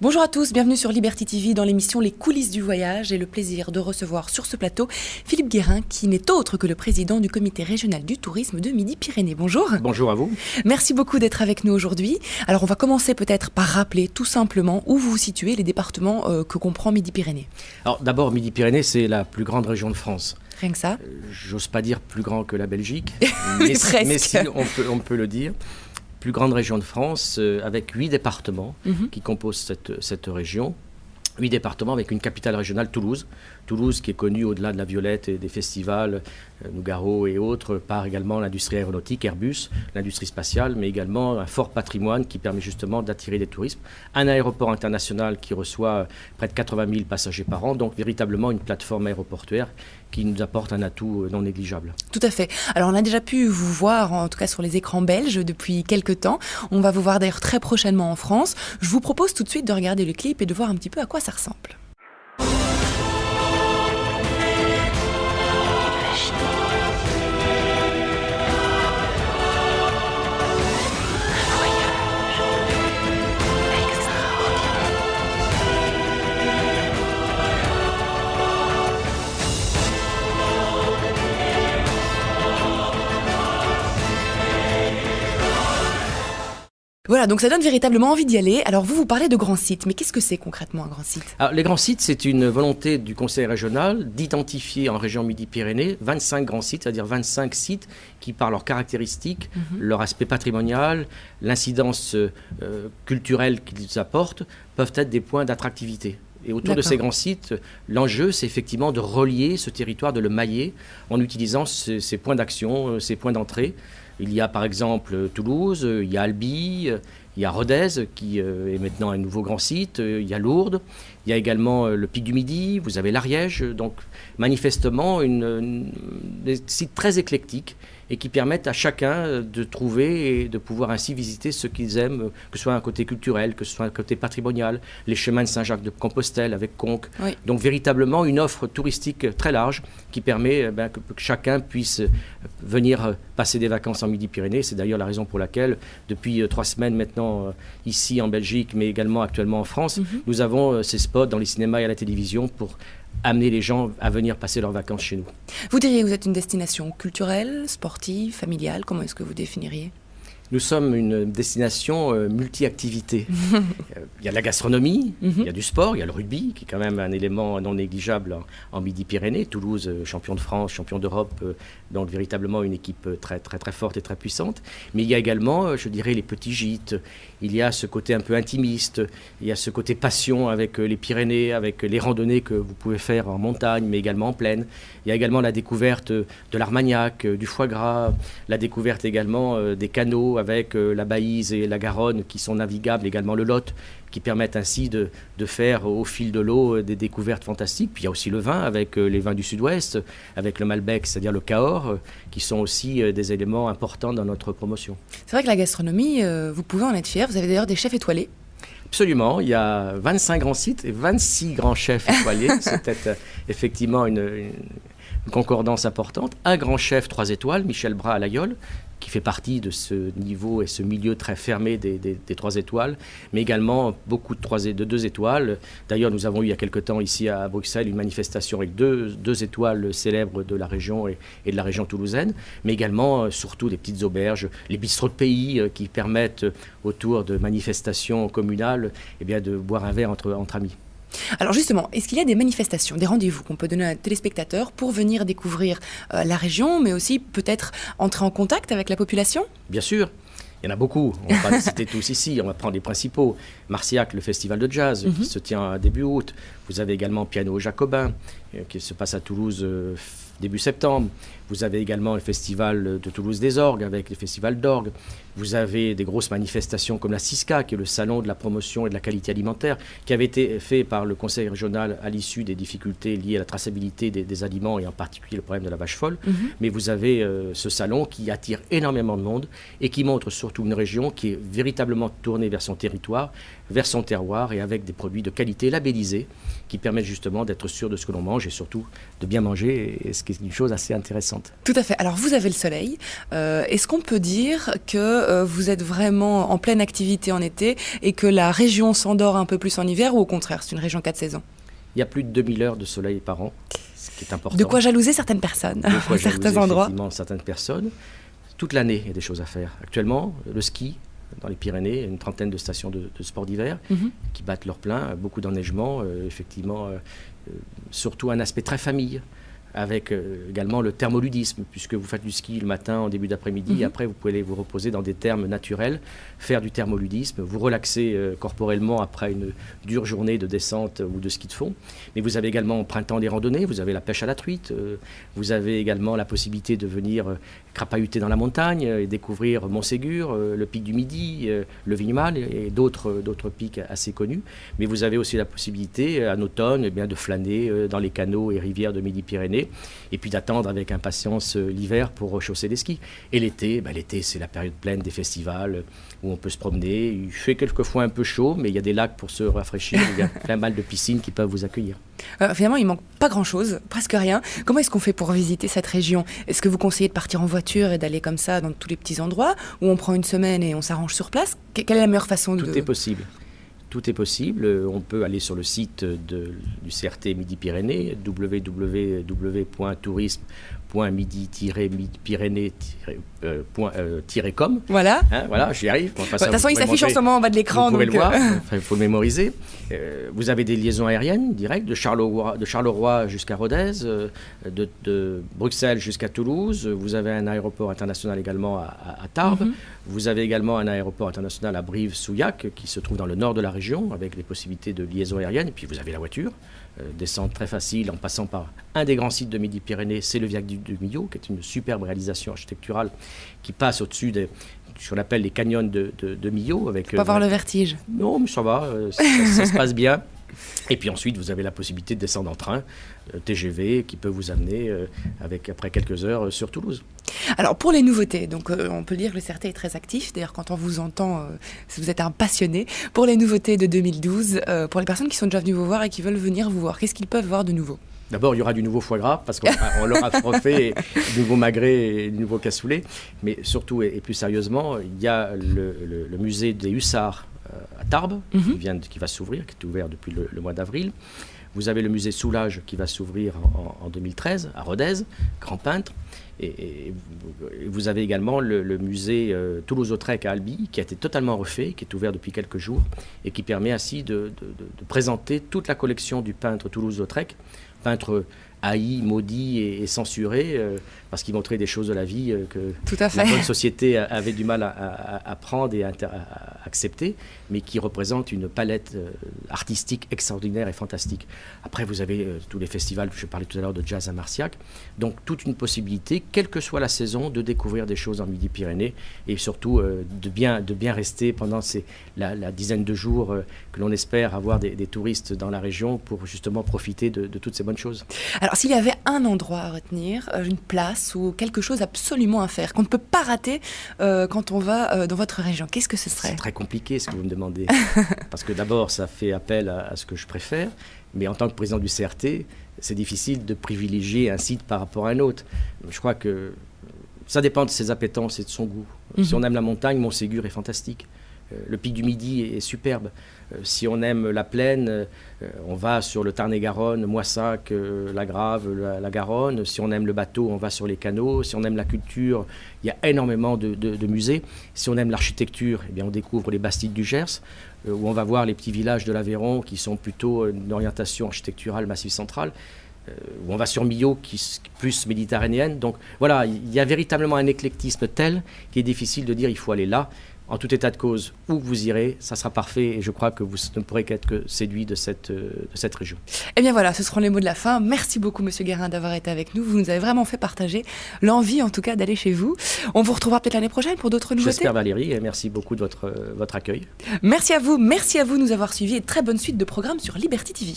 Bonjour à tous, bienvenue sur Liberty TV dans l'émission Les coulisses du voyage. J'ai le plaisir de recevoir sur ce plateau Philippe Guérin, qui n'est autre que le président du comité régional du tourisme de Midi-Pyrénées. Bonjour. Bonjour à vous. Merci beaucoup d'être avec nous aujourd'hui. Alors on va commencer peut-être par rappeler tout simplement où vous vous situez, les départements que comprend Midi-Pyrénées. Alors d'abord, Midi-Pyrénées, c'est la plus grande région de France. Rien que ça. J'ose pas dire plus grand que la Belgique, mais si, on peut le dire. Plus grande région de France, avec 8 départements qui composent cette région. 8 départements avec une capitale régionale, Toulouse. Toulouse qui est connue au-delà de la Violette et des festivals, Nougaro et autres, par également l'industrie aéronautique, Airbus, l'industrie spatiale, mais également un fort patrimoine qui permet justement d'attirer des touristes. Un aéroport international qui reçoit près de 80 000 passagers par an, donc véritablement une plateforme aéroportuaire qui nous apporte un atout non négligeable. Tout à fait. Alors on a déjà pu vous voir, en tout cas sur les écrans belges, depuis quelques temps. On va vous voir d'ailleurs très prochainement en France. Je vous propose tout de suite de regarder le clip et de voir un petit peu à quoi ça ressemble. Voilà, donc ça donne véritablement envie d'y aller. Alors vous parlez de grands sites, mais qu'est-ce que c'est concrètement un grand site ? Alors, les grands sites, c'est une volonté du Conseil régional d'identifier en région Midi-Pyrénées 25 grands sites, c'est-à-dire 25 sites qui, par leurs caractéristiques, leur aspect patrimonial, l'incidence culturelle qu'ils apportent, peuvent être des points d'attractivité. Et autour de ces grands sites, l'enjeu, c'est effectivement de relier ce territoire, de le mailler en utilisant ces points d'action, ces points d'entrée. Il y a par exemple Toulouse, il y a Albi, il y a Rodez qui est maintenant un nouveau grand site, il y a Lourdes, il y a également le Pic du Midi, vous avez l'Ariège, donc manifestement des sites très éclectiques et qui permettent à chacun de trouver et de pouvoir ainsi visiter ce qu'ils aiment, que ce soit un côté culturel, que ce soit un côté patrimonial, les chemins de Saint-Jacques-de-Compostelle avec Conques. Oui. Donc véritablement une offre touristique très large qui permet que chacun puisse venir passer des vacances en Midi-Pyrénées. C'est d'ailleurs la raison pour laquelle, depuis 3 semaines maintenant, ici en Belgique, mais également actuellement en France, nous avons ces spots dans les cinémas et à la télévision pour amener les gens à venir passer leurs vacances chez nous. Vous diriez que vous êtes une destination culturelle, sportive, familiale. Comment est-ce que vous définiriez ? Nous sommes une destination multi-activité. Il y a de la gastronomie, il y a du sport, il y a le rugby, qui est quand même un élément non négligeable en Midi-Pyrénées. Toulouse, champion de France, champion d'Europe, donc véritablement une équipe très, très, très forte et très puissante. Mais il y a également, je dirais, les petits gîtes. Il y a ce côté un peu intimiste, il y a ce côté passion avec les Pyrénées, avec les randonnées que vous pouvez faire en montagne, mais également en plaine. Il y a également la découverte de l'Armagnac, du foie gras, la découverte également des canaux avec la Baïse et la Garonne qui sont navigables, également le Lot, qui permettent ainsi de faire au fil de l'eau des découvertes fantastiques. Puis il y a aussi le vin avec les vins du sud-ouest, avec le Malbec, c'est-à-dire le Cahors, qui sont aussi des éléments importants dans notre promotion. C'est vrai que la gastronomie, vous pouvez en être fier. Vous avez d'ailleurs des chefs étoilés. Absolument, il y a 25 grands sites et 26 grands chefs étoilés. C'était effectivement une concordance importante. Un grand chef 3 étoiles, Michel Bras à l'Aïole, qui fait partie de ce niveau et ce milieu très fermé des 3 étoiles, mais également beaucoup de 2 étoiles. D'ailleurs, nous avons eu il y a quelque temps ici à Bruxelles une manifestation avec deux étoiles célèbres de la région et de la région toulousaine, mais également surtout des petites auberges, les bistrots de pays qui permettent autour de manifestations communales de boire un verre entre amis. Alors justement, est-ce qu'il y a des manifestations, des rendez-vous qu'on peut donner à un téléspectateur pour venir découvrir la région, mais aussi peut-être entrer en contact avec la population ? Bien sûr. Il y en a beaucoup, on ne va pas les citer tous ici, on va prendre les principaux. Marciac, le festival de jazz qui se tient début août. Vous avez également Piano Jacobin qui se passe à Toulouse début septembre. Vous avez également le festival de Toulouse des orgues avec les festivals d'orgues. Vous avez des grosses manifestations comme la CISCA, qui est le salon de la promotion et de la qualité alimentaire, qui avait été fait par le Conseil régional à l'issue des difficultés liées à la traçabilité des aliments et en particulier le problème de la vache folle. Mais vous avez ce salon qui attire énormément de monde et qui montre surtout une région qui est véritablement tournée vers son territoire, vers son terroir et avec des produits de qualité labellisés qui permettent justement d'être sûr de ce que l'on mange et surtout de bien manger, et ce qui est une chose assez intéressante. Tout à fait. Alors vous avez le soleil. Est-ce qu'on peut dire que vous êtes vraiment en pleine activité en été et que la région s'endort un peu plus en hiver, ou au contraire, c'est une région 4 saisons? Il y a plus de 2000 heures de soleil par an, ce qui est important. De quoi jalouser certaines personnes, de quoi certains endroits. Effectivement, certaines personnes. Toute l'année, il y a des choses à faire. Actuellement, le ski dans les Pyrénées, il y a une trentaine de stations de sport d'hiver qui battent leur plein, beaucoup d'enneigement, effectivement, surtout un aspect très famille, avec également le thermoludisme, puisque vous faites du ski le matin en début d'après-midi, et après vous pouvez aller vous reposer dans des thermes naturels, faire du thermoludisme, vous relaxer corporellement après une dure journée de descente ou de ski de fond. Mais vous avez également au printemps des randonnées, vous avez la pêche à la truite, vous avez également la possibilité de venir crapahuter dans la montagne et découvrir Montségur, le pic du Midi, le Vignemale et d'autres pics assez connus. Mais vous avez aussi la possibilité, en automne, de flâner dans les canaux et rivières de Midi-Pyrénées, et puis d'attendre avec impatience l'hiver pour rechausser les skis. Et l'été, c'est la période pleine des festivals où on peut se promener. Il fait quelquefois un peu chaud, mais il y a des lacs pour se rafraîchir, il y a plein mal de piscines qui peuvent vous accueillir. Finalement, il manque pas grand-chose, presque rien. Comment est-ce qu'on fait pour visiter cette région? Est-ce que vous conseillez de partir en voiture et d'aller comme ça dans tous les petits endroits, ou on prend une semaine et on s'arrange sur place? Quelle est la meilleure façon Tout est possible. Tout est possible. On peut aller sur le site du CRT Midi-Pyrénées, www.tourisme.midi-pyrénées.com. Voilà. Voilà, j'y arrive. De toute façon, il s'affiche en ce moment en bas de l'écran. Vous pouvez le voir, il faut le mémoriser. Vous avez des liaisons aériennes directes de Charleroi jusqu'à Rodez, de Bruxelles jusqu'à Toulouse. Vous avez un aéroport international également à Tarbes. Vous avez également un aéroport international à Brive-Souillac qui se trouve dans le nord de la région avec les possibilités de liaison aérienne. Et puis vous avez la voiture, descente très facile en passant par un des grands sites de Midi-Pyrénées, c'est le viaduc de Millau, qui est une superbe réalisation architecturale qui passe au-dessus de ce qu'on appelle les canyons de Millau. Faut pas avoir le vertige. Non, mais ça va, ça se passe bien. Et puis ensuite, vous avez la possibilité de descendre en train, TGV, qui peut vous amener, après quelques heures, sur Toulouse. Alors, pour les nouveautés, donc on peut dire que le CRT est très actif. D'ailleurs, quand on vous entend, vous êtes un passionné. Pour les nouveautés de 2012, pour les personnes qui sont déjà venues vous voir et qui veulent venir vous voir, qu'est-ce qu'ils peuvent voir de nouveau? D'abord, il y aura du nouveau foie gras, parce qu'on leur a refait du nouveau magret et du nouveau cassoulet. Mais surtout, et plus sérieusement, il y a le musée des Hussards à Tarbes, qui va s'ouvrir, qui est ouvert depuis le mois d'avril. Vous avez le musée Soulage qui va s'ouvrir en 2013 à Rodez, grand peintre. Et vous avez également le musée Toulouse-Lautrec à Albi, qui a été totalement refait, qui est ouvert depuis quelques jours, et qui permet ainsi de présenter toute la collection du peintre Toulouse-Lautrec, peintre haï, maudit et censuré, parce qu'il montrait des choses de la vie que la bonne société avait du mal à prendre et à accepter, mais qui représente une palette artistique extraordinaire et fantastique. Après, vous avez tous les festivals, je parlais tout à l'heure de jazz à Marciac, donc toute une possibilité, quelle que soit la saison, de découvrir des choses en Midi-Pyrénées, et surtout de bien rester pendant la dizaine de jours que l'on espère avoir des touristes dans la région pour justement profiter de toutes ces bonnes choses. Alors, s'il y avait un endroit à retenir, une place ou quelque chose absolument à faire, qu'on ne peut pas rater quand on va dans votre région, qu'est-ce que ce serait? C'est très compliqué ce que vous me demandez. Parce que d'abord, ça fait appel à ce que je préfère, mais en tant que président du CRT, c'est difficile de privilégier un site par rapport à un autre. Je crois que ça dépend de ses appétences et de son goût. Si on aime la montagne, Montségur est fantastique. Le pic du Midi est superbe. Si on aime la plaine, on va sur le Tarn-et-Garonne, Moissac, la Grave, la Garonne. Si on aime le bateau, on va sur les canaux. Si on aime la culture, il y a énormément de musées. Si on aime l'architecture, eh bien on découvre les Bastides du Gers, où on va voir les petits villages de l'Aveyron qui sont plutôt une orientation architecturale Massif central. Où on va sur Millau, qui est plus méditerranéenne. Donc voilà, il y a véritablement un éclectisme tel qu'il est difficile de dire il faut aller là. En tout état de cause, où vous irez, ça sera parfait et je crois que vous ne pourrez qu'être que séduit de cette région. Eh bien voilà, ce seront les mots de la fin. Merci beaucoup Monsieur Guérin d'avoir été avec nous. Vous nous avez vraiment fait partager l'envie en tout cas d'aller chez vous. On vous retrouvera peut-être l'année prochaine pour d'autres nouveautés. J'espère Valérie et merci beaucoup de votre accueil. Merci à vous de nous avoir suivis et très bonne suite de programmes sur Liberty TV.